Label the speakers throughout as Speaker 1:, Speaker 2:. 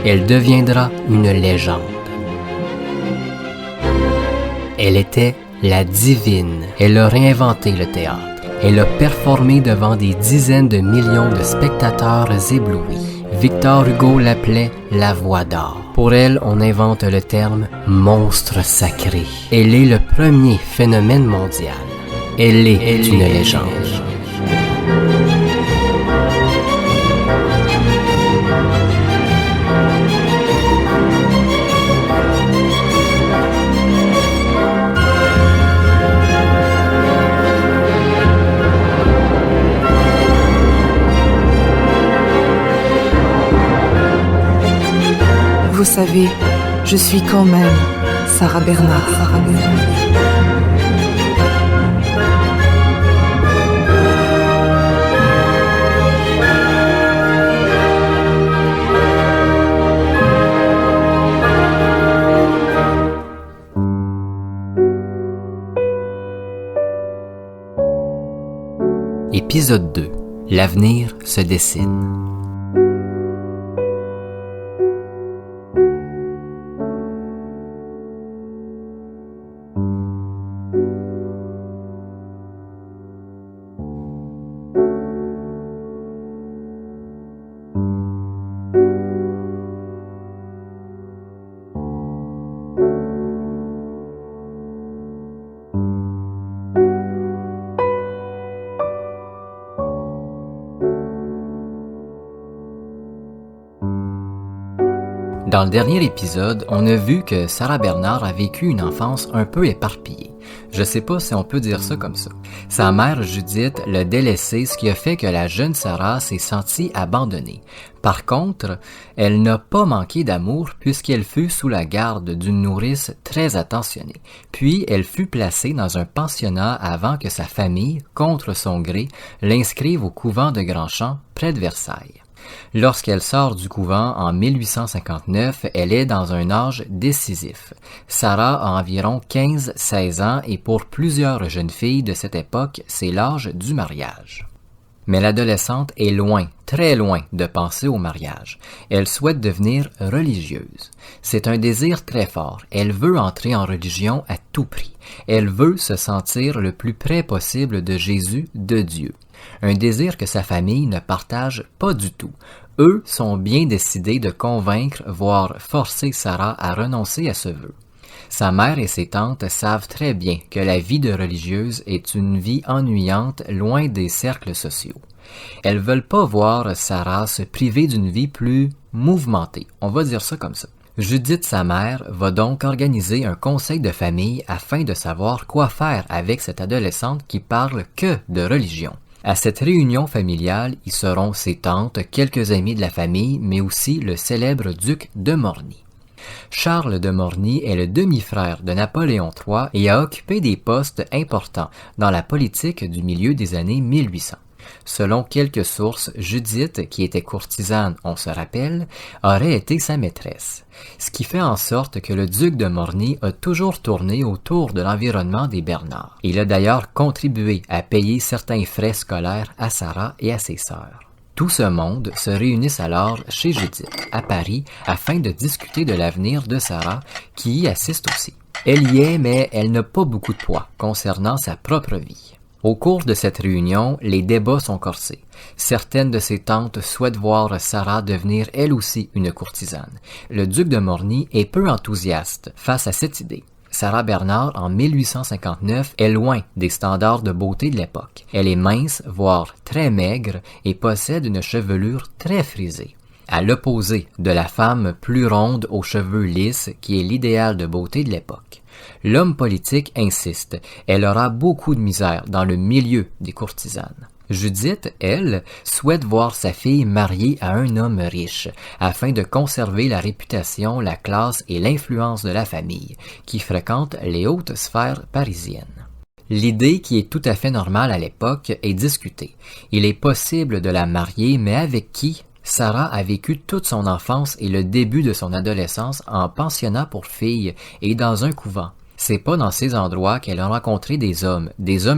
Speaker 1: Elle deviendra une légende. Elle était la divine. Elle a réinventé le théâtre. Elle a performé devant des dizaines de millions de spectateurs éblouis. Victor Hugo l'appelait la voix d'or. Pour elle, on invente le terme monstre sacré. Elle est le premier phénomène mondial. Elle est une légende.
Speaker 2: Vous savez, je suis quand même Sarah Bernard.
Speaker 1: Épisode 2. L'avenir se dessine. Dans le dernier épisode, on a vu que Sarah Bernard a vécu une enfance un peu éparpillée. Je sais pas si on peut dire ça comme ça. Sa mère Judith l'a délaissée, ce qui a fait que la jeune Sarah s'est sentie abandonnée. Par contre, elle n'a pas manqué d'amour puisqu'elle fut sous la garde d'une nourrice très attentionnée. Puis, elle fut placée dans un pensionnat avant que sa famille, contre son gré, l'inscrive au couvent de Grandchamp, près de Versailles. Lorsqu'elle sort du couvent en 1859, elle est dans un âge décisif. Sarah a environ 15-16 ans et pour plusieurs jeunes filles de cette époque, c'est l'âge du mariage. Mais l'adolescente est loin, très loin de penser au mariage. Elle souhaite devenir religieuse. C'est un désir très fort. Elle veut entrer en religion à tout prix. Elle veut se sentir le plus près possible de Jésus, de Dieu. Un désir que sa famille ne partage pas du tout. Eux sont bien décidés de convaincre, voire forcer Sarah à renoncer à ce vœu. Sa mère et ses tantes savent très bien que la vie de religieuse est une vie ennuyante, loin des cercles sociaux. Elles veulent pas voir Sarah se priver d'une vie plus mouvementée, on va dire ça comme ça. Judith, sa mère, va donc organiser un conseil de famille afin de savoir quoi faire avec cette adolescente qui parle que de religion. À cette réunion familiale, y seront ses tantes, quelques amis de la famille, mais aussi le célèbre duc de Morny. Charles de Morny est le demi-frère de Napoléon III et a occupé des postes importants dans la politique du milieu des années 1800. Selon quelques sources, Judith, qui était courtisane, on se rappelle, aurait été sa maîtresse. Ce qui fait en sorte que le duc de Morny a toujours tourné autour de l'environnement des Bernard. Il a d'ailleurs contribué à payer certains frais scolaires à Sarah et à ses sœurs. Tout ce monde se réunissent alors chez Judith, à Paris, afin de discuter de l'avenir de Sarah, qui y assiste aussi. Elle y est, mais elle n'a pas beaucoup de poids concernant sa propre vie. Au cours de cette réunion, les débats sont corsés. Certaines de ses tantes souhaitent voir Sarah devenir elle aussi une courtisane. Le duc de Morny est peu enthousiaste face à cette idée. Sarah Bernard, en 1859, est loin des standards de beauté de l'époque. Elle est mince, voire très maigre, et possède une chevelure très frisée. À l'opposé de la femme plus ronde aux cheveux lisses qui est l'idéal de beauté de l'époque. L'homme politique insiste, elle aura beaucoup de misère dans le milieu des courtisanes. Judith, elle, souhaite voir sa fille mariée à un homme riche, afin de conserver la réputation, la classe et l'influence de la famille, qui fréquente les hautes sphères parisiennes. L'idée, qui est tout à fait normale à l'époque, est discutée. Il est possible de la marier, mais avec qui? Sarah a vécu toute son enfance et le début de son adolescence en pensionnat pour filles et dans un couvent. C'est pas dans ces endroits qu'elle a rencontré des hommes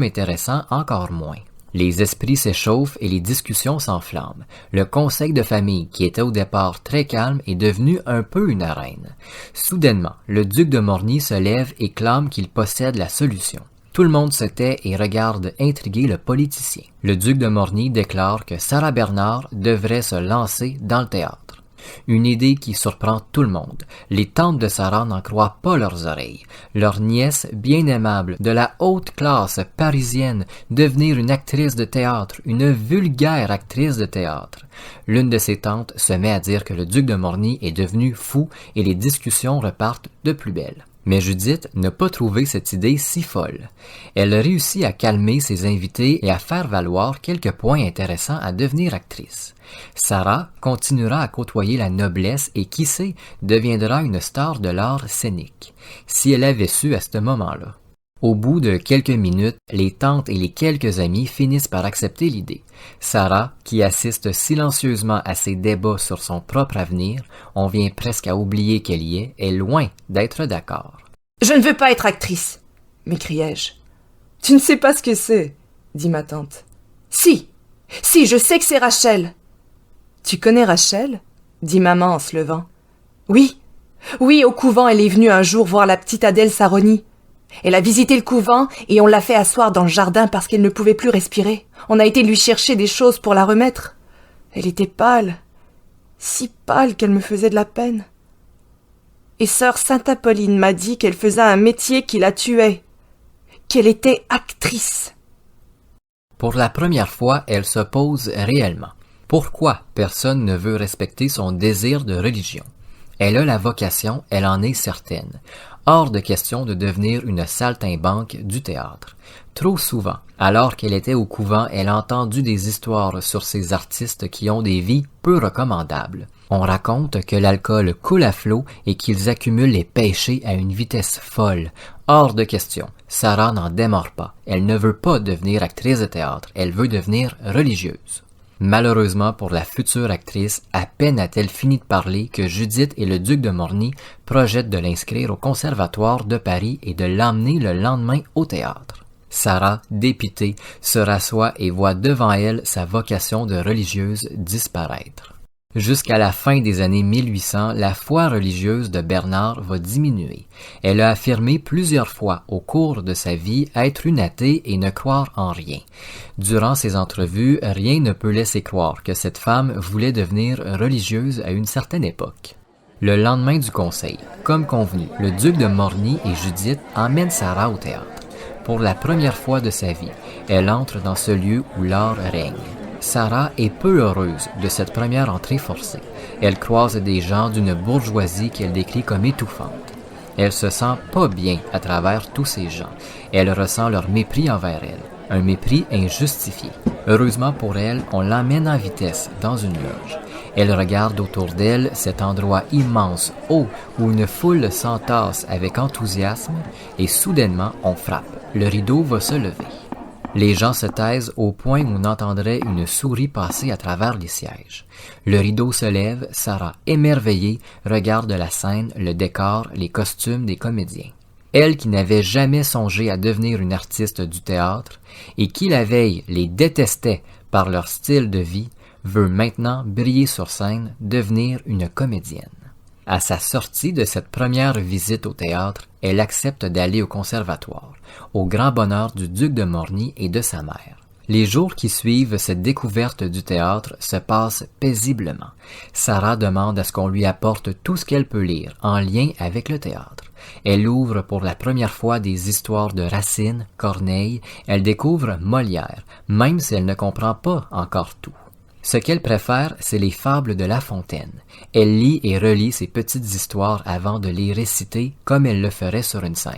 Speaker 1: intéressants encore moins. Les esprits s'échauffent et les discussions s'enflamment. Le conseil de famille, qui était au départ très calme, est devenu un peu une arène. Soudainement, le duc de Morny se lève et clame qu'il possède la solution. Tout le monde se tait et regarde intrigué le politicien. Le duc de Morny déclare que Sarah Bernard devrait se lancer dans le théâtre. Une idée qui surprend tout le monde. Les tantes de Sarah n'en croient pas leurs oreilles. Leur nièce, bien aimable, de la haute classe parisienne, devenir une actrice de théâtre, une vulgaire actrice de théâtre. L'une de ses tantes se met à dire que le duc de Morny est devenu fou et les discussions repartent de plus belle. Mais Judith n'a pas trouvé cette idée si folle. Elle réussit à calmer ses invités et à faire valoir quelques points intéressants à devenir actrice. Sarah continuera à côtoyer la noblesse et qui sait, deviendra une star de l'art scénique, si elle avait su à ce moment-là. Au bout de quelques minutes, les tantes et les quelques amis finissent par accepter l'idée. Sarah, qui assiste silencieusement à ces débats sur son propre avenir, on vient presque à oublier qu'elle y est loin d'être d'accord.
Speaker 2: « Je ne veux pas être actrice !» m'écriai-je. « Tu ne sais pas ce que c'est !» dit ma tante. « Si, je sais que c'est Rachel !»« Tu connais Rachel ?» dit maman en se levant. « Oui, au couvent, elle est venue un jour voir la petite Adèle Saroni. Elle a visité le couvent et on l'a fait asseoir dans le jardin parce qu'elle ne pouvait plus respirer. On a été lui chercher des choses pour la remettre. Elle était pâle, si pâle qu'elle me faisait de la peine. Et sœur Sainte-Apolline m'a dit qu'elle faisait un métier qui la tuait, qu'elle était actrice. »
Speaker 1: Pour la première fois, elle se pose réellement. Pourquoi personne ne veut respecter son désir de religion? Elle a la vocation, elle en est certaine. Hors de question de devenir une saltimbanque du théâtre. Trop souvent, alors qu'elle était au couvent, elle a entendu des histoires sur ces artistes qui ont des vies peu recommandables. On raconte que l'alcool coule à flot et qu'ils accumulent les péchés à une vitesse folle. Hors de question, Sarah n'en démord pas. Elle ne veut pas devenir actrice de théâtre, elle veut devenir religieuse. Malheureusement pour la future actrice, à peine a-t-elle fini de parler que Judith et le duc de Morny projettent de l'inscrire au Conservatoire de Paris et de l'emmener le lendemain au théâtre. Sarah, dépitée, se rassoit et voit devant elle sa vocation de religieuse disparaître. Jusqu'à la fin des années 1800, la foi religieuse de Bernard va diminuer. Elle a affirmé plusieurs fois au cours de sa vie être une athée et ne croire en rien. Durant ces entrevues, rien ne peut laisser croire que cette femme voulait devenir religieuse à une certaine époque. Le lendemain du conseil, comme convenu, le duc de Morny et Judith emmènent Sarah au théâtre. Pour la première fois de sa vie, elle entre dans ce lieu où l'art règne. Sarah est peu heureuse de cette première entrée forcée. Elle croise des gens d'une bourgeoisie qu'elle décrit comme étouffante. Elle se sent pas bien à travers tous ces gens. Elle ressent leur mépris envers elle, un mépris injustifié. Heureusement pour elle, on l'emmène en vitesse dans une loge. Elle regarde autour d'elle cet endroit immense, haut, où une foule s'entasse avec enthousiasme, et soudainement on frappe. Le rideau va se lever. Les gens se taisent au point où on entendrait une souris passer à travers les sièges. Le rideau se lève, Sarah, émerveillée, regarde la scène, le décor, les costumes des comédiens. Elle qui n'avait jamais songé à devenir une artiste du théâtre et qui la veille les détestait par leur style de vie, veut maintenant briller sur scène, devenir une comédienne. À sa sortie de cette première visite au théâtre, elle accepte d'aller au conservatoire, au grand bonheur du duc de Morny et de sa mère. Les jours qui suivent cette découverte du théâtre se passent paisiblement. Sarah demande à ce qu'on lui apporte tout ce qu'elle peut lire en lien avec le théâtre. Elle ouvre pour la première fois des histoires de Racine, Corneille, elle découvre Molière, même si elle ne comprend pas encore tout. Ce qu'elle préfère, c'est les fables de La Fontaine. Elle lit et relit ces petites histoires avant de les réciter comme elle le ferait sur une scène.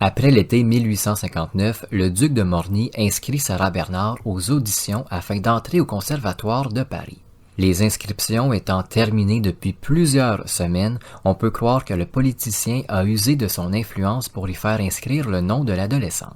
Speaker 1: Après l'été 1859, le duc de Morny inscrit Sarah Bernard aux auditions afin d'entrer au Conservatoire de Paris. Les inscriptions étant terminées depuis plusieurs semaines, on peut croire que le politicien a usé de son influence pour y faire inscrire le nom de l'adolescente.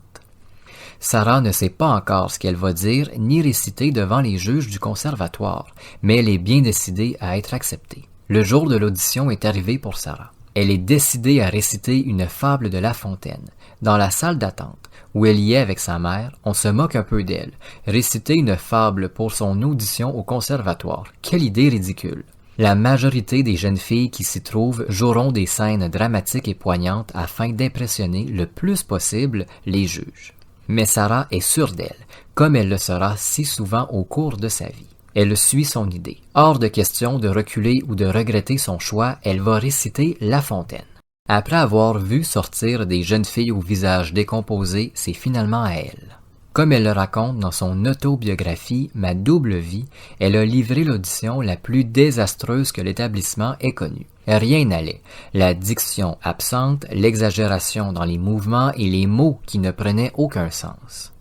Speaker 1: Sarah ne sait pas encore ce qu'elle va dire ni réciter devant les juges du conservatoire, mais elle est bien décidée à être acceptée. Le jour de l'audition est arrivé pour Sarah. elle est décidée à réciter une fable de La Fontaine. Dans la salle d'attente, où elle y est avec sa mère, on se moque un peu d'elle. Réciter une fable pour son audition au conservatoire, quelle idée ridicule! La majorité des jeunes filles qui s'y trouvent joueront des scènes dramatiques et poignantes afin d'impressionner le plus possible les juges. Mais Sarah est sûre d'elle, comme elle le sera si souvent au cours de sa vie. Elle suit son idée. Hors de question de reculer ou de regretter son choix, elle va réciter La Fontaine. Après avoir vu sortir des jeunes filles au visage décomposé, c'est finalement à elle. Comme elle le raconte dans son autobiographie « Ma double vie », elle a livré l'audition la plus désastreuse que l'établissement ait connue. Rien n'allait. La diction absente, l'exagération dans les mouvements et les mots qui ne prenaient aucun sens.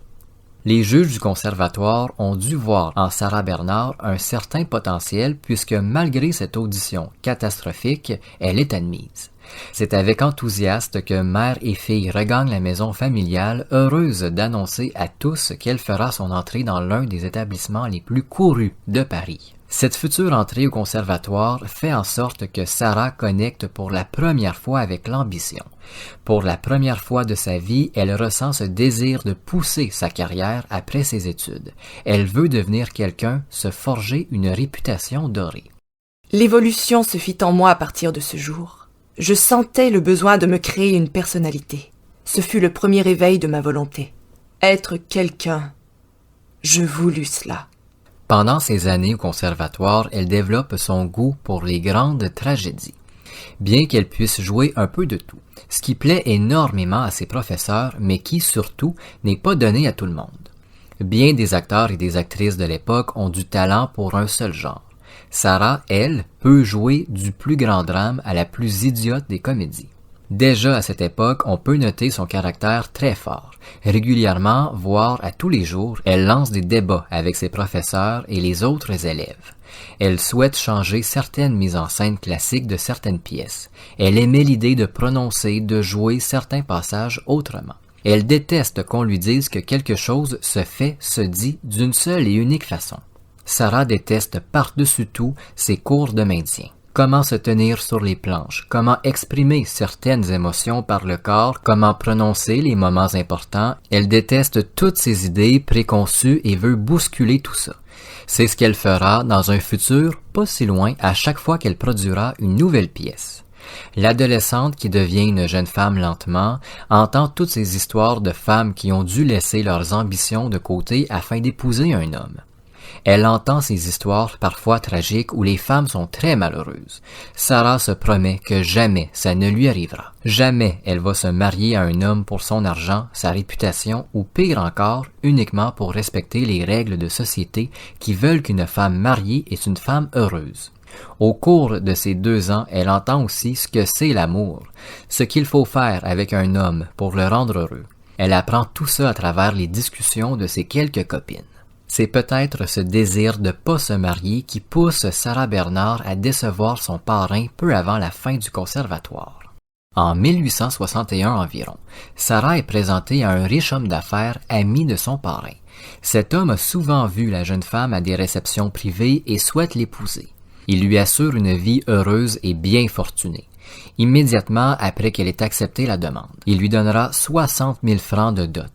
Speaker 1: Les juges du conservatoire ont dû voir en Sarah Bernard un certain potentiel puisque malgré cette audition catastrophique, elle est admise. C'est avec enthousiasme que mère et fille regagnent la maison familiale, heureuse d'annoncer à tous qu'elle fera son entrée dans l'un des établissements les plus courus de Paris. Cette future entrée au conservatoire fait en sorte que Sarah connecte pour la première fois avec l'ambition. Pour la première fois de sa vie, elle ressent ce désir de pousser sa carrière après ses études. Elle veut devenir quelqu'un, se forger une réputation dorée.
Speaker 2: L'évolution se fit en moi à partir de ce jour. Je sentais le besoin de me créer une personnalité. Ce fut le premier éveil de ma volonté. Être quelqu'un. Je voulus cela.
Speaker 1: Pendant ces années au conservatoire, elle développe son goût pour les grandes tragédies. Bien qu'elle puisse jouer un peu de tout, ce qui plaît énormément à ses professeurs, mais qui, surtout, n'est pas donné à tout le monde. Bien des acteurs et des actrices de l'époque ont du talent pour un seul genre. Sarah, elle, peut jouer du plus grand drame à la plus idiote des comédies. Déjà à cette époque, on peut noter son caractère très fort. Régulièrement, voire à tous les jours, elle lance des débats avec ses professeurs et les autres élèves. Elle souhaite changer certaines mises en scène classiques de certaines pièces. Elle aimait l'idée de prononcer, de jouer certains passages autrement. Elle déteste qu'on lui dise que quelque chose se fait, se dit d'une seule et unique façon. Sarah déteste par-dessus tout ses cours de maintien. Comment se tenir sur les planches, comment exprimer certaines émotions par le corps, comment prononcer les moments importants. Elle déteste toutes ces idées préconçues et veut bousculer tout ça. C'est ce qu'elle fera dans un futur pas si loin à chaque fois qu'elle produira une nouvelle pièce. L'adolescente qui devient une jeune femme lentement entend toutes ces histoires de femmes qui ont dû laisser leurs ambitions de côté afin d'épouser un homme. Elle entend ces histoires parfois tragiques où les femmes sont très malheureuses. Sarah se promet que jamais ça ne lui arrivera. Jamais elle va se marier à un homme pour son argent, sa réputation ou pire encore, uniquement pour respecter les règles de société qui veulent qu'une femme mariée est une femme heureuse. Au cours de ces 2 ans, elle entend aussi ce que c'est l'amour, ce qu'il faut faire avec un homme pour le rendre heureux. Elle apprend tout ça à travers les discussions de ses quelques copines. C'est peut-être ce désir de pas se marier qui pousse Sarah Bernard à décevoir son parrain peu avant la fin du conservatoire. En 1861 environ, Sarah est présentée à un riche homme d'affaires ami de son parrain. Cet homme a souvent vu la jeune femme à des réceptions privées et souhaite l'épouser. Il lui assure une vie heureuse et bien fortunée. Immédiatement après qu'elle ait accepté la demande, il lui donnera 60 000 francs de dot.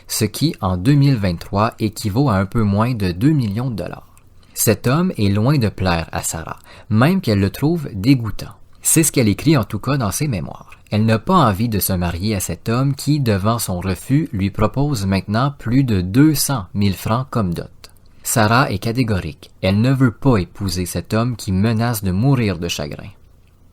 Speaker 1: Ce qui, en 2023, équivaut à un peu moins de 2 millions de dollars. Cet homme est loin de plaire à Sarah, même qu'elle le trouve dégoûtant. C'est ce qu'elle écrit en tout cas dans ses mémoires. Elle n'a pas envie de se marier à cet homme qui, devant son refus, lui propose maintenant plus de 200 000 francs comme dot. Sarah est catégorique. Elle ne veut pas épouser cet homme qui menace de mourir de chagrin.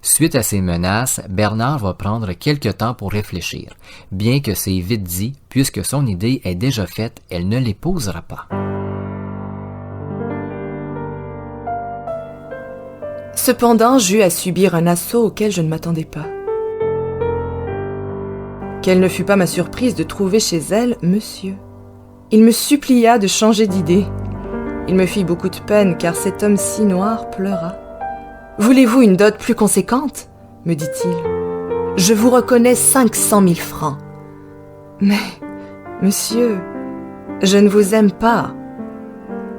Speaker 1: Suite à ces menaces, Bernard va prendre quelque temps pour réfléchir. Bien que c'est vite dit, puisque son idée est déjà faite, elle ne l'épousera pas.
Speaker 2: Cependant, j'eus à subir un assaut auquel je ne m'attendais pas. Quelle ne fut pas ma surprise de trouver chez elle monsieur. Il me supplia de changer d'idée. Il me fit beaucoup de peine car cet homme si noir pleura. « Voulez-vous une dot plus conséquente ?» me dit-il. « Je vous reconnais 500 000 francs. »« Mais, monsieur, je ne vous aime pas. »«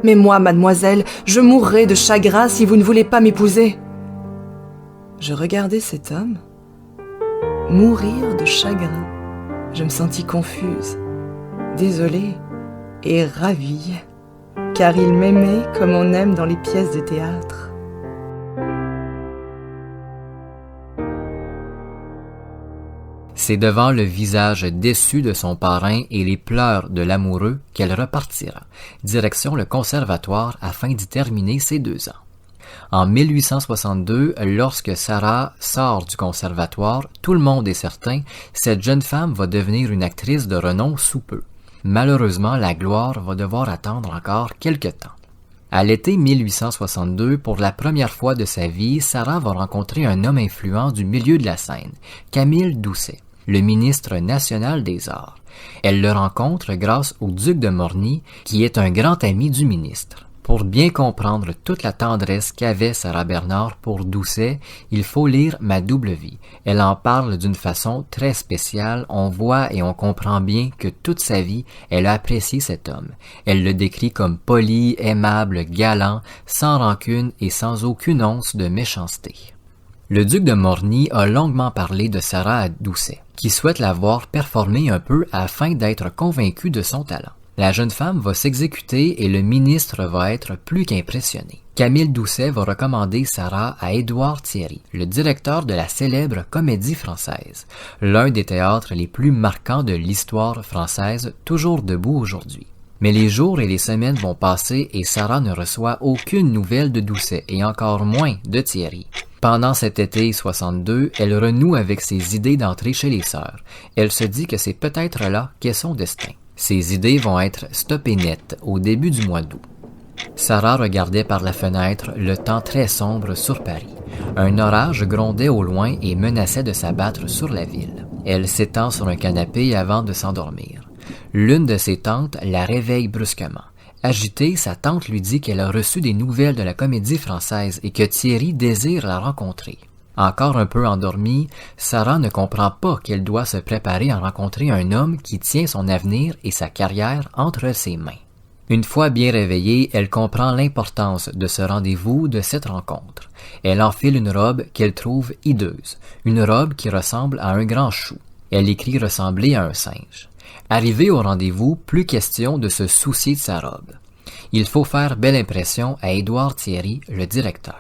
Speaker 2: Mais moi, mademoiselle, je mourrai de chagrin si vous ne voulez pas m'épouser. » Je regardai cet homme, mourir de chagrin. Je me sentis confuse, désolée et ravie, car il m'aimait comme on aime dans les pièces de théâtre.
Speaker 1: C'est devant le visage déçu de son parrain et les pleurs de l'amoureux qu'elle repartira, direction le conservatoire afin d'y terminer ses 2 ans. En 1862, lorsque Sarah sort du conservatoire, tout le monde est certain, cette jeune femme va devenir une actrice de renom sous peu. Malheureusement, la gloire va devoir attendre encore quelque temps. À l'été 1862, pour la première fois de sa vie, Sarah va rencontrer un homme influent du milieu de la scène, Camille Doucet, le ministre national des Arts. Elle le rencontre grâce au duc de Morny, qui est un grand ami du ministre. Pour bien comprendre toute la tendresse qu'avait Sarah Bernard pour Doucet, il faut lire Ma double vie. Elle en parle d'une façon très spéciale, on voit et on comprend bien que toute sa vie, elle a apprécié cet homme. Elle le décrit comme poli, aimable, galant, sans rancune et sans aucune once de méchanceté. Le duc de Morny a longuement parlé de Sarah à Doucet, qui souhaite la voir performer un peu afin d'être convaincu de son talent. La jeune femme va s'exécuter et le ministre va être plus qu'impressionné. Camille Doucet va recommander Sarah à Édouard Thierry, le directeur de la célèbre Comédie Française, l'un des théâtres les plus marquants de l'histoire française, toujours debout aujourd'hui. Mais les jours et les semaines vont passer et Sarah ne reçoit aucune nouvelle de Doucet et encore moins de Thierry. Pendant cet été 62, elle renoue avec ses idées d'entrer chez les sœurs. Elle se dit que c'est peut-être là qu'est son destin. Ses idées vont être stoppées net au début du mois d'août. Sarah regardait par la fenêtre le temps très sombre sur Paris. Un orage grondait au loin et menaçait de s'abattre sur la ville. Elle s'étend sur un canapé avant de s'endormir. L'une de ses tantes la réveille brusquement. Agitée, sa tante lui dit qu'elle a reçu des nouvelles de la Comédie Française et que Thierry désire la rencontrer. Encore un peu endormie, Sarah ne comprend pas qu'elle doit se préparer à rencontrer un homme qui tient son avenir et sa carrière entre ses mains. Une fois bien réveillée, elle comprend l'importance de ce rendez-vous, de cette rencontre. Elle enfile une robe qu'elle trouve hideuse, une robe qui ressemble à un grand chou. Elle écrit ressembler à un singe. Arrivée au rendez-vous, plus question de se soucier de sa robe. Il faut faire belle impression à Édouard Thierry, le directeur.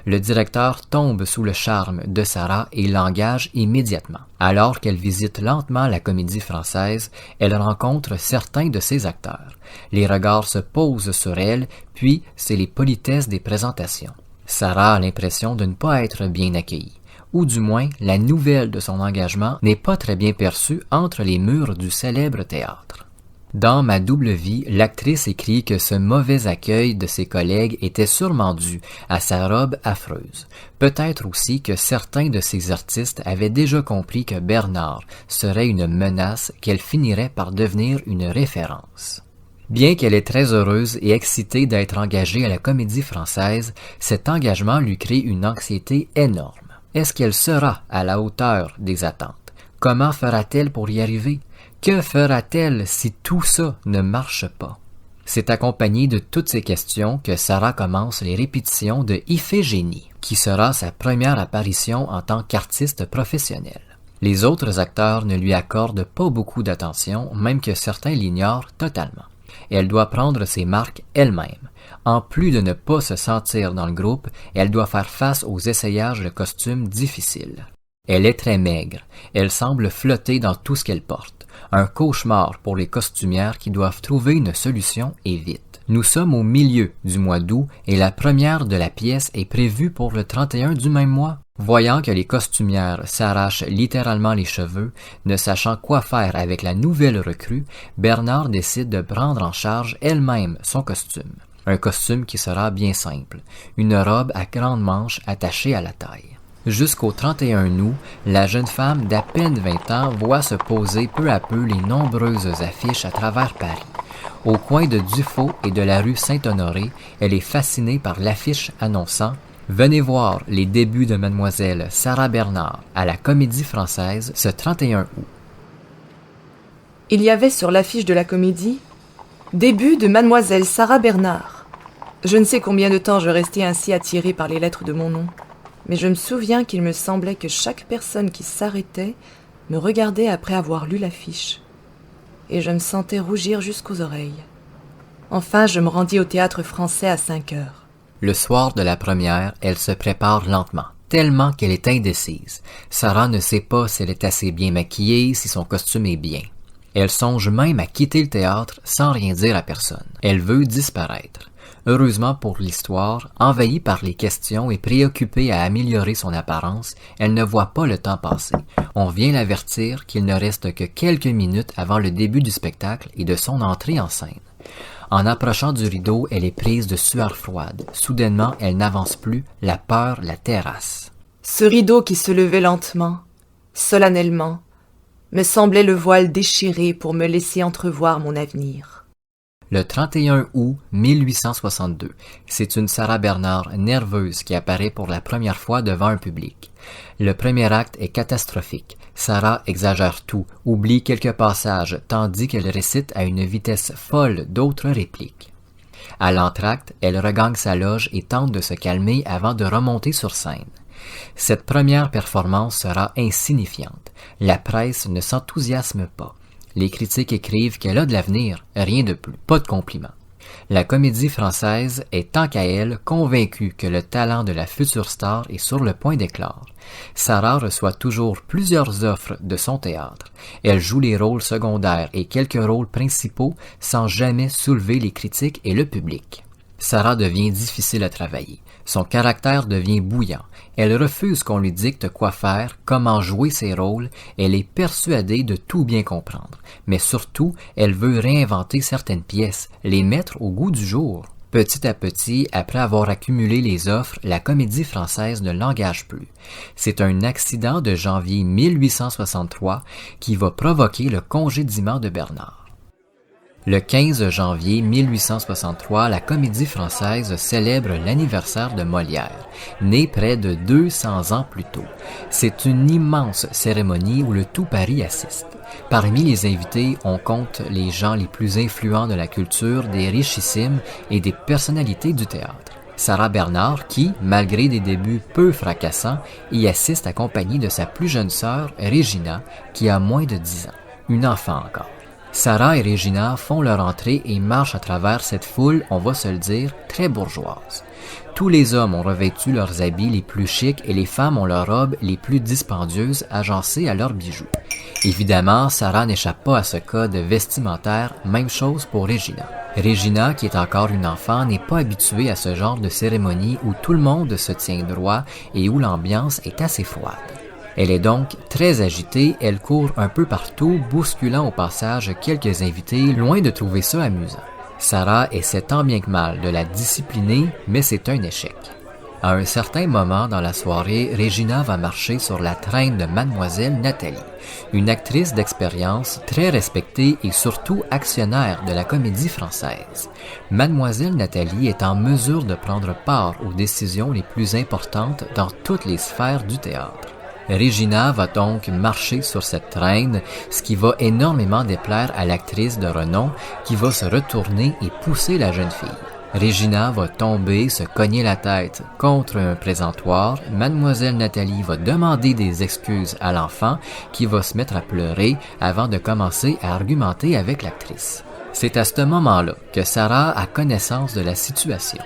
Speaker 1: Le directeur tombe sous le charme de Sarah et l'engage immédiatement. Alors qu'elle visite lentement la Comédie Française, elle rencontre certains de ses acteurs. Les regards se posent sur elle, puis c'est les politesses des présentations. Sarah a l'impression de ne pas être bien accueillie, ou du moins la nouvelle de son engagement n'est pas très bien perçue entre les murs du célèbre théâtre. Dans Ma double vie, l'actrice écrit que ce mauvais accueil de ses collègues était sûrement dû à sa robe affreuse. Peut-être aussi que certains de ces artistes avaient déjà compris que Bernard serait une menace, qu'elle finirait par devenir une référence. Bien qu'elle est très heureuse et excitée d'être engagée à la Comédie Française, cet engagement lui crée une anxiété énorme. Est-ce qu'elle sera à la hauteur des attentes? Comment fera-t-elle pour y arriver? Que fera-t-elle si tout ça ne marche pas? C'est accompagné de toutes ces questions que Sarah commence les répétitions de Iphigénie, qui sera sa première apparition en tant qu'artiste professionnel. Les autres acteurs ne lui accordent pas beaucoup d'attention, même que certains l'ignorent totalement. Elle doit prendre ses marques elle-même. En plus de ne pas se sentir dans le groupe, elle doit faire face aux essayages de costumes difficiles. Elle est très maigre, elle semble flotter dans tout ce qu'elle porte. Un cauchemar pour les costumières qui doivent trouver une solution et vite. Nous sommes au milieu du mois d'août et la première de la pièce est prévue pour le 31 du même mois. Voyant que les costumières s'arrachent littéralement les cheveux, ne sachant quoi faire avec la nouvelle recrue, Bernard décide de prendre en charge elle-même son costume. Un costume qui sera bien simple, une robe à grandes manches attachée à la taille. Jusqu'au 31 août, la jeune femme d'à peine 20 ans voit se poser peu à peu les nombreuses affiches à travers Paris. Au coin de Dufaux et de la rue Saint-Honoré, elle est fascinée par l'affiche annonçant « Venez voir les débuts de Mademoiselle Sarah Bernard à la Comédie Française ce 31 août. »
Speaker 2: Il y avait sur l'affiche de la comédie « Début de Mademoiselle Sarah Bernard ». Je ne sais combien de temps je restai ainsi attirée par les lettres de mon nom. mais je me souviens qu'il me semblait que chaque personne qui s'arrêtait me regardait après avoir lu l'affiche. Et je me sentais rougir jusqu'aux oreilles. Enfin, je me rendis au théâtre français à 5 heures.
Speaker 1: Le soir de la première, elle se prépare lentement, tellement qu'elle est indécise. Sarah ne sait pas si elle est assez bien maquillée, si son costume est bien. Elle songe même à quitter le théâtre sans rien dire à personne. Elle veut disparaître. Heureusement pour l'histoire, envahie par les questions et préoccupée à améliorer son apparence, elle ne voit pas le temps passer. On vient l'avertir qu'il ne reste que quelques minutes avant le début du spectacle et de son entrée en scène. En approchant du rideau, elle est prise de sueur froide. Soudainement, elle n'avance plus, la peur la terrasse.
Speaker 2: Ce rideau qui se levait lentement, solennellement, me semblait le voile déchiré pour me laisser entrevoir mon avenir.
Speaker 1: Le 31 août 1862, c'est une Sarah Bernard nerveuse qui apparaît pour la première fois devant un public. Le premier acte est catastrophique. Sarah exagère tout, oublie quelques passages, tandis qu'elle récite à une vitesse folle d'autres répliques. À l'entracte, elle regagne sa loge et tente de se calmer avant de remonter sur scène. Cette première performance sera insignifiante. La presse ne s'enthousiasme pas. Les critiques écrivent qu'elle a de l'avenir, rien de plus, pas de compliments. La Comédie Française est tant qu'à elle convaincue que le talent de la future star est sur le point d'éclore. Sarah reçoit toujours plusieurs offres de son théâtre. Elle joue les rôles secondaires et quelques rôles principaux sans jamais soulever les critiques et le public. Sarah devient difficile à travailler. Son caractère devient bouillant. Elle refuse qu'on lui dicte quoi faire, comment jouer ses rôles. Elle est persuadée de tout bien comprendre. Mais surtout, elle veut réinventer certaines pièces, les mettre au goût du jour. Petit à petit, après avoir accumulé les offres, la Comédie Française ne l'engage plus. C'est un accident de janvier 1863 qui va provoquer le congédiement de Bernard. Le 15 janvier 1863, la Comédie Française célèbre l'anniversaire de Molière, né près de 200 ans plus tôt. C'est une immense cérémonie où le tout Paris assiste. Parmi les invités, on compte les gens les plus influents de la culture, des richissimes et des personnalités du théâtre. Sarah Bernard, qui, malgré des débuts peu fracassants, y assiste accompagnée de sa plus jeune sœur, Régina, qui a moins de 10 ans. Une enfant encore. Sarah et Régina font leur entrée et marchent à travers cette foule, on va se le dire, très bourgeoise. Tous les hommes ont revêtu leurs habits les plus chics et les femmes ont leurs robes les plus dispendieuses agencées à leurs bijoux. Évidemment, Sarah n'échappe pas à ce code vestimentaire, même chose pour Régina. Régina, qui est encore une enfant, n'est pas habituée à ce genre de cérémonie où tout le monde se tient droit et où l'ambiance est assez froide. Elle est donc très agitée, elle court un peu partout, bousculant au passage quelques invités, loin de trouver ça amusant. Sarah essaie tant bien que mal de la discipliner, mais c'est un échec. À un certain moment dans la soirée, Régina va marcher sur la traîne de Mademoiselle Nathalie, une actrice d'expérience très respectée et surtout actionnaire de la Comédie Française. Mademoiselle Nathalie est en mesure de prendre part aux décisions les plus importantes dans toutes les sphères du théâtre. Régina va donc marcher sur cette traîne, ce qui va énormément déplaire à l'actrice de renom qui va se retourner et pousser la jeune fille. Régina va tomber, se cogner la tête contre un présentoir. Mademoiselle Nathalie va demander des excuses à l'enfant qui va se mettre à pleurer avant de commencer à argumenter avec l'actrice. C'est à ce moment-là que Sarah a connaissance de la situation.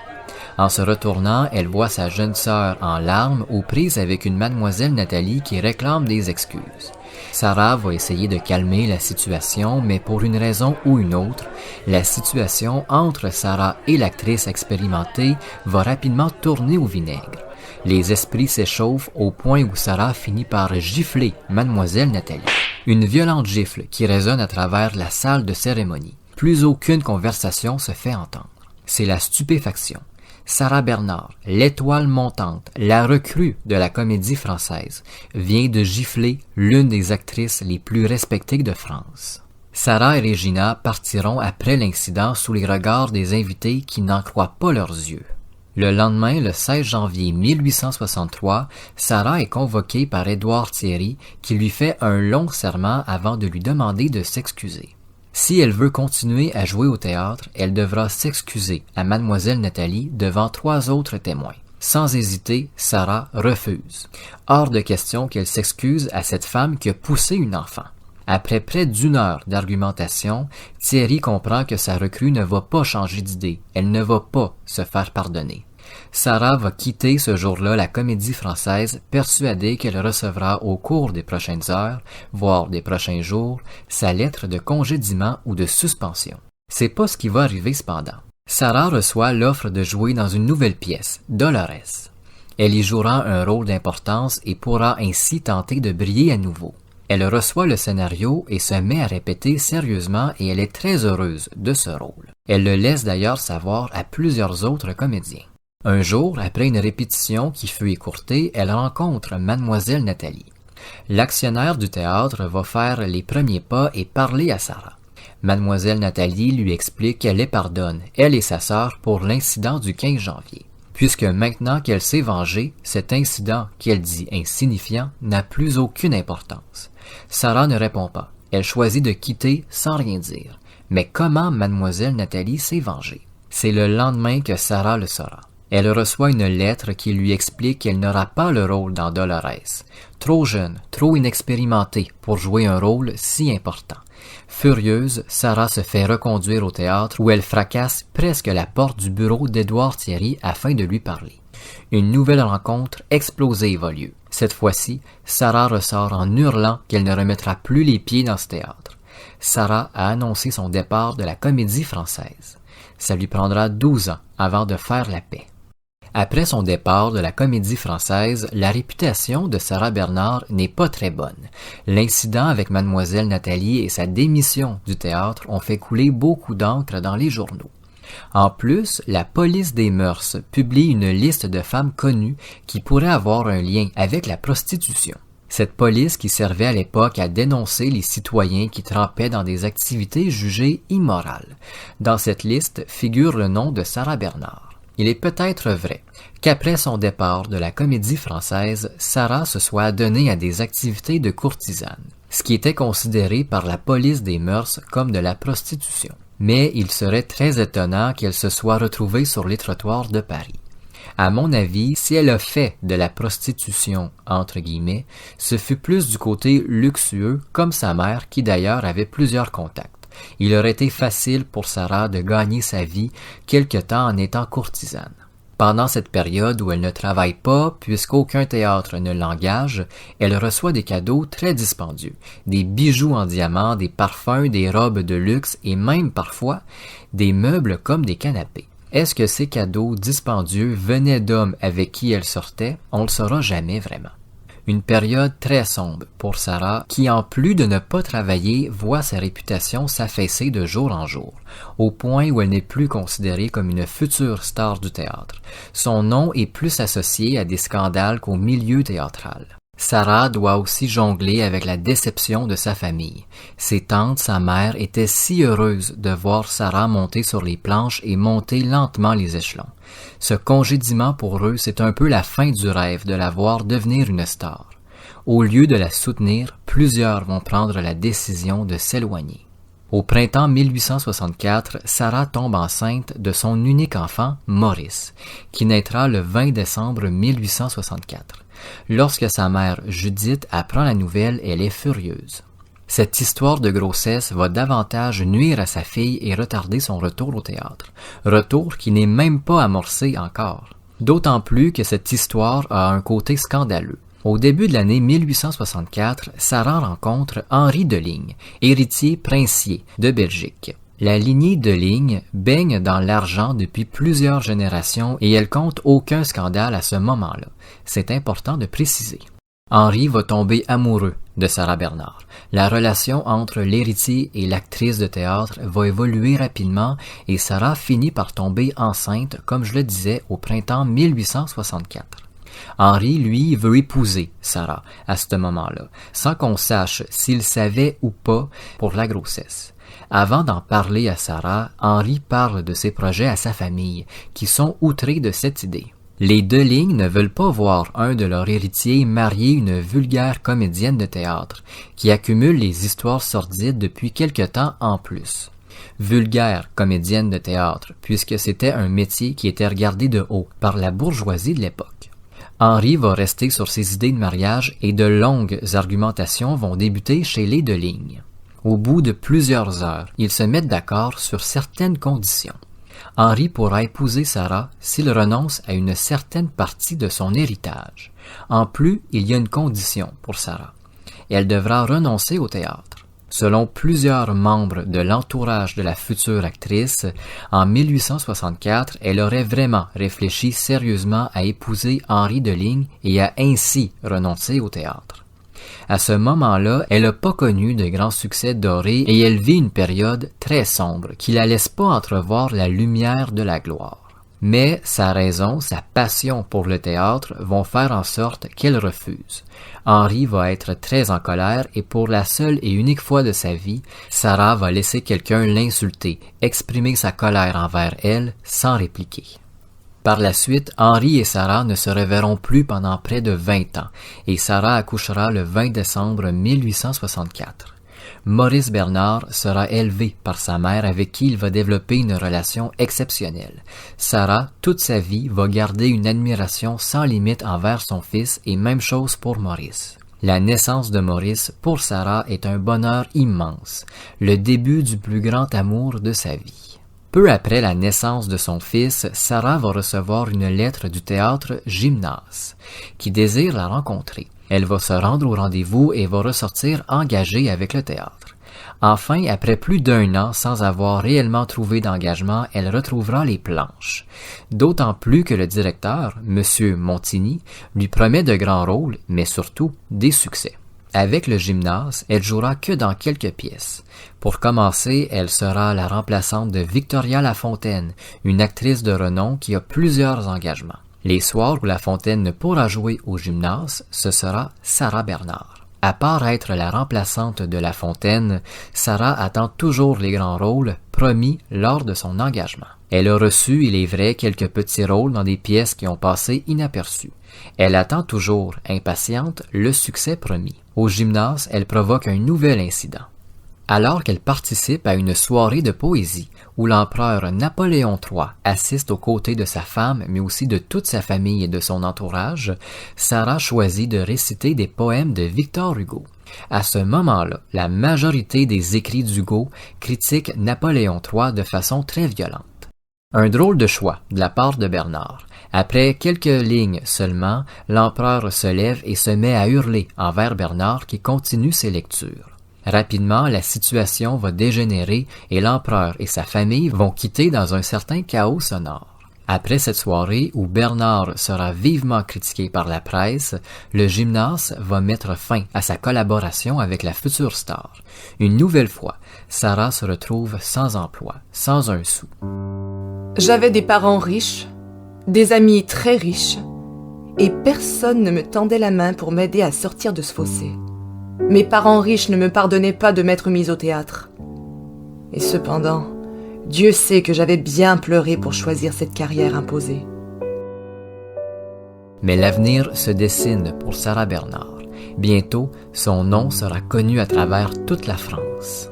Speaker 1: En se retournant, elle voit sa jeune sœur en larmes aux prises avec une Mademoiselle Nathalie qui réclame des excuses. Sarah va essayer de calmer la situation, mais pour une raison ou une autre, la situation entre Sarah et l'actrice expérimentée va rapidement tourner au vinaigre. Les esprits s'échauffent au point où Sarah finit par gifler Mademoiselle Nathalie. Une violente gifle qui résonne à travers la salle de cérémonie. Plus aucune conversation se fait entendre. C'est la stupéfaction. Sarah Bernard, l'étoile montante, la recrue de la Comédie Française, vient de gifler l'une des actrices les plus respectées de France. Sarah et Régina partiront après l'incident sous les regards des invités qui n'en croient pas leurs yeux. Le lendemain, le 16 janvier 1863, Sarah est convoquée par Édouard Thierry qui lui fait un long serment avant de lui demander de s'excuser. Si elle veut continuer à jouer au théâtre, elle devra s'excuser à Mademoiselle Nathalie devant 3 autres témoins. Sans hésiter, Sarah refuse. Hors de question qu'elle s'excuse à cette femme qui a poussé une enfant. Après près d'1 heure d'argumentation, Thierry comprend que sa recrue ne va pas changer d'idée. Elle ne va pas se faire pardonner. Sarah va quitter ce jour-là la Comédie Française, persuadée qu'elle recevra au cours des prochaines heures, voire des prochains jours, sa lettre de congédiement ou de suspension. C'est pas ce qui va arriver cependant. Sarah reçoit l'offre de jouer dans une nouvelle pièce, Dolores. Elle y jouera un rôle d'importance et pourra ainsi tenter de briller à nouveau. Elle reçoit le scénario et se met à répéter sérieusement et elle est très heureuse de ce rôle. Elle le laisse d'ailleurs savoir à plusieurs autres comédiens. Un jour, après une répétition qui fut écourtée, elle rencontre Mademoiselle Nathalie. L'actionnaire du théâtre va faire les premiers pas et parler à Sarah. Mademoiselle Nathalie lui explique qu'elle les pardonne, elle et sa sœur, pour l'incident du 15 janvier. Puisque maintenant qu'elle s'est vengée, cet incident, qu'elle dit insignifiant, n'a plus aucune importance. Sarah ne répond pas. Elle choisit de quitter sans rien dire. Mais comment Mademoiselle Nathalie s'est vengée? C'est le lendemain que Sarah le saura. Elle reçoit une lettre qui lui explique qu'elle n'aura pas le rôle dans Dolores. Trop jeune, trop inexpérimentée pour jouer un rôle si important. Furieuse, Sarah se fait reconduire au théâtre où elle fracasse presque la porte du bureau d'Édouard Thierry afin de lui parler. Une nouvelle rencontre explosive a lieu. Cette fois-ci, Sarah ressort en hurlant qu'elle ne remettra plus les pieds dans ce théâtre. Sarah a annoncé son départ de la Comédie Française. Ça lui prendra 12 ans avant de faire la paix. Après son départ de la Comédie Française, la réputation de Sarah Bernard n'est pas très bonne. L'incident avec Mademoiselle Nathalie et sa démission du théâtre ont fait couler beaucoup d'encre dans les journaux. En plus, la police des mœurs publie une liste de femmes connues qui pourraient avoir un lien avec la prostitution. Cette police qui servait à l'époque à dénoncer les citoyens qui trempaient dans des activités jugées immorales. Dans cette liste figure le nom de Sarah Bernard. Il est peut-être vrai qu'après son départ de la Comédie Française, Sarah se soit adonnée à des activités de courtisane, ce qui était considéré par la police des mœurs comme de la prostitution. Mais il serait très étonnant qu'elle se soit retrouvée sur les trottoirs de Paris. À mon avis, si elle a fait de la prostitution, entre guillemets, ce fut plus du côté luxueux, comme sa mère qui d'ailleurs avait plusieurs contacts. Il aurait été facile pour Sarah de gagner sa vie quelque temps en étant courtisane. Pendant cette période où elle ne travaille pas, puisqu'aucun théâtre ne l'engage, elle reçoit des cadeaux très dispendieux, des bijoux en diamant, des parfums, des robes de luxe et même parfois des meubles comme des canapés. Est-ce que ces cadeaux dispendieux venaient d'hommes avec qui elle sortait? On le saura jamais vraiment. Une période très sombre pour Sarah qui, en plus de ne pas travailler, voit sa réputation s'affaisser de jour en jour, au point où elle n'est plus considérée comme une future star du théâtre. Son nom est plus associé à des scandales qu'au milieu théâtral. Sarah doit aussi jongler avec la déception de sa famille. Ses tantes, sa mère étaient si heureuses de voir Sarah monter sur les planches et monter lentement les échelons. Ce congédiement pour eux, c'est un peu la fin du rêve de la voir devenir une star. Au lieu de la soutenir, plusieurs vont prendre la décision de s'éloigner. Au printemps 1864, Sarah tombe enceinte de son unique enfant, Maurice, qui naîtra le 20 décembre 1864. Lorsque sa mère, Judith, apprend la nouvelle, elle est furieuse. Cette histoire de grossesse va davantage nuire à sa fille et retarder son retour au théâtre. Retour qui n'est même pas amorcé encore. D'autant plus que cette histoire a un côté scandaleux. Au début de l'année 1864, Sarah rencontre Henri Deligne, héritier princier de Belgique. La lignée Deligne baigne dans l'argent depuis plusieurs générations et elle compte aucun scandale à ce moment-là. C'est important de préciser. Henri va tomber amoureux de Sarah Bernard. La relation entre l'héritier et l'actrice de théâtre va évoluer rapidement et Sarah finit par tomber enceinte, comme je le disais, au printemps 1864. Henri, lui, veut épouser Sarah à ce moment-là, sans qu'on sache s'il savait ou pas pour la grossesse. Avant d'en parler à Sarah, Henri parle de ses projets à sa famille, qui sont outrés de cette idée. Les Deligne ne veulent pas voir un de leurs héritiers marier une vulgaire comédienne de théâtre, qui accumule les histoires sordides depuis quelque temps en plus. Vulgaire comédienne de théâtre, puisque c'était un métier qui était regardé de haut par la bourgeoisie de l'époque. Henri va rester sur ses idées de mariage et de longues argumentations vont débuter chez les deux lignes. Au bout de plusieurs heures, ils se mettent d'accord sur certaines conditions. Henri pourra épouser Sarah s'il renonce à une certaine partie de son héritage. En plus, il y a une condition pour Sarah. Elle devra renoncer au théâtre. Selon plusieurs membres de l'entourage de la future actrice, en 1864, elle aurait vraiment réfléchi sérieusement à épouser Henri de Ligne et à ainsi renoncer au théâtre. À ce moment-là, elle n'a pas connu de grands succès dorés et elle vit une période très sombre qui la laisse pas entrevoir la lumière de la gloire. Mais sa raison, sa passion pour le théâtre vont faire en sorte qu'elle refuse. Henri va être très en colère et pour la seule et unique fois de sa vie, Sarah va laisser quelqu'un l'insulter, exprimer sa colère envers elle sans répliquer. Par la suite, Henri et Sarah ne se reverront plus pendant près de 20 ans et Sarah accouchera le 20 décembre 1864. Maurice Bernard sera élevé par sa mère avec qui il va développer une relation exceptionnelle. Sarah, toute sa vie, va garder une admiration sans limite envers son fils et même chose pour Maurice. La naissance de Maurice, pour Sarah, est un bonheur immense, le début du plus grand amour de sa vie. Peu après la naissance de son fils, Sarah va recevoir une lettre du théâtre Gymnase, qui désire la rencontrer. Elle va se rendre au rendez-vous et va ressortir engagée avec le théâtre. Enfin, après plus d'1 an sans avoir réellement trouvé d'engagement, elle retrouvera les planches. D'autant plus que le directeur, M. Montigny, lui promet de grands rôles, mais surtout des succès. Avec le Gymnase, elle jouera que dans quelques pièces. Pour commencer, elle sera la remplaçante de Victoria Lafontaine, une actrice de renom qui a plusieurs engagements. Les soirs où Lafontaine ne pourra jouer au Gymnase, ce sera Sarah Bernard. À part être la remplaçante de Lafontaine, Sarah attend toujours les grands rôles promis lors de son engagement. Elle a reçu, il est vrai, quelques petits rôles dans des pièces qui ont passé inaperçues. Elle attend toujours, impatiente, le succès promis. Au Gymnase, elle provoque un nouvel incident. Alors qu'elle participe à une soirée de poésie où l'empereur Napoléon III assiste aux côtés de sa femme mais aussi de toute sa famille et de son entourage, Sarah choisit de réciter des poèmes de Victor Hugo. À ce moment-là, la majorité des écrits d'Hugo critiquent Napoléon III de façon très violente. Un drôle de choix de la part de Bernard. Après quelques lignes seulement, l'empereur se lève et se met à hurler envers Bernard qui continue ses lectures. Rapidement, la situation va dégénérer et l'empereur et sa famille vont quitter dans un certain chaos sonore. Après cette soirée où Bernard sera vivement critiqué par la presse, le Gymnase va mettre fin à sa collaboration avec la future star. Une nouvelle fois, Sarah se retrouve sans emploi, sans un sou.
Speaker 2: J'avais des parents riches, des amis très riches, et personne ne me tendait la main pour m'aider à sortir de ce fossé. Mes parents riches ne me pardonnaient pas de m'être mise au théâtre. Et cependant, Dieu sait que j'avais bien pleuré pour choisir cette carrière imposée.
Speaker 1: Mais l'avenir se dessine pour Sarah Bernard. Bientôt, son nom sera connu à travers toute la France.